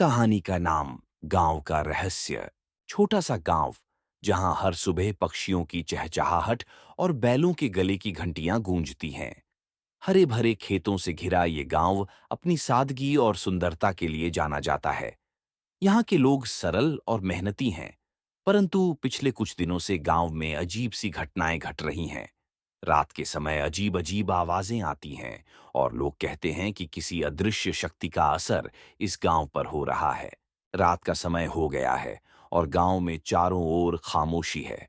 कहानी का नाम गांव का रहस्य। छोटा सा गांव जहां हर सुबह पक्षियों की चहचहाहट और बैलों के गले की घंटियां गूंजती हैं। हरे भरे खेतों से घिरा ये गांव अपनी सादगी और सुंदरता के लिए जाना जाता है। यहाँ के लोग सरल और मेहनती हैं, परंतु पिछले कुछ दिनों से गांव में अजीब सी घटनाएं घट रही हैं। रात के समय अजीब अजीब आवाजें आती हैं और लोग कहते हैं कि किसी अदृश्य शक्ति का असर इस गांव पर हो रहा है। रात का समय हो गया है और गांव में चारों ओर खामोशी है।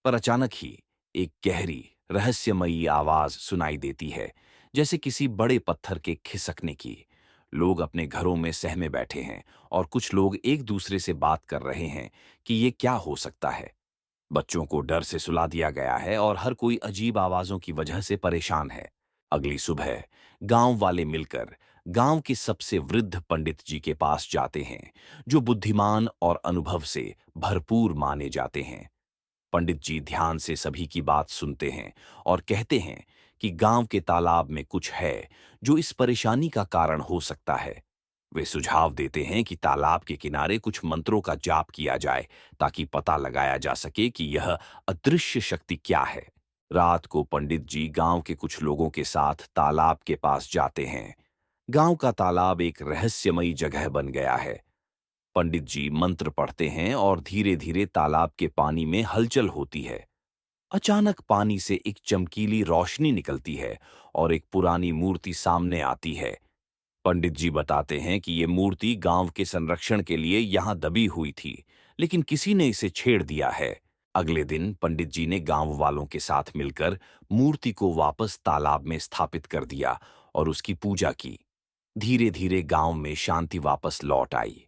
पर अचानक ही एक गहरी रहस्यमयी आवाज सुनाई देती है, जैसे किसी बड़े पत्थर के खिसकने की। लोग अपने घरों में सहमे बैठे हैं और कुछ लोग एक दूसरे से बात कर रहे हैं कि ये क्या हो सकता है। बच्चों को डर से सुला दिया गया है और हर कोई अजीब आवाजों की वजह से परेशान है। अगली सुबह गांव वाले मिलकर गांव के सबसे वृद्ध पंडित जी के पास जाते हैं, जो बुद्धिमान और अनुभव से भरपूर माने जाते हैं। पंडित जी ध्यान से सभी की बात सुनते हैं और कहते हैं कि गांव के तालाब में कुछ है जो इस परेशानी का कारण हो सकता है। वे सुझाव देते हैं कि तालाब के किनारे कुछ मंत्रों का जाप किया जाए, ताकि पता लगाया जा सके कि यह अदृश्य शक्ति क्या है। रात को पंडित जी गांव के कुछ लोगों के साथ तालाब के पास जाते हैं। गांव का तालाब एक रहस्यमयी जगह बन गया है। पंडित जी मंत्र पढ़ते हैं और धीरे धीरे तालाब के पानी में हलचल होती है। अचानक पानी से एक चमकीली रोशनी निकलती है और एक पुरानी मूर्ति सामने आती है। पंडित जी बताते हैं कि ये मूर्ति गांव के संरक्षण के लिए यहाँ दबी हुई थी, लेकिन किसी ने इसे छेड़ दिया है। अगले दिन पंडित जी ने गांव वालों के साथ मिलकर मूर्ति को वापस तालाब में स्थापित कर दिया और उसकी पूजा की। धीरे धीरे गांव में शांति वापस लौट आई।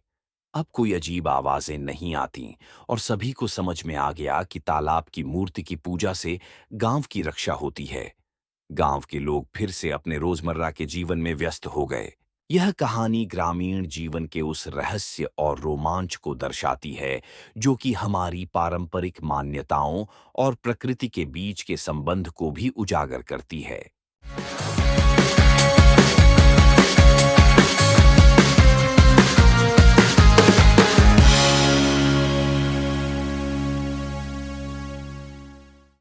अब कोई अजीब आवाजें नहीं आती और सभी को समझ में आ गया कि तालाब की मूर्ति की पूजा से गांव की रक्षा होती है। गांव के लोग फिर से अपने रोजमर्रा के जीवन में व्यस्त हो गए। यह कहानी ग्रामीण जीवन के उस रहस्य और रोमांच को दर्शाती है, जो कि हमारी पारंपरिक मान्यताओं और प्रकृति के बीच के संबंध को भी उजागर करती है।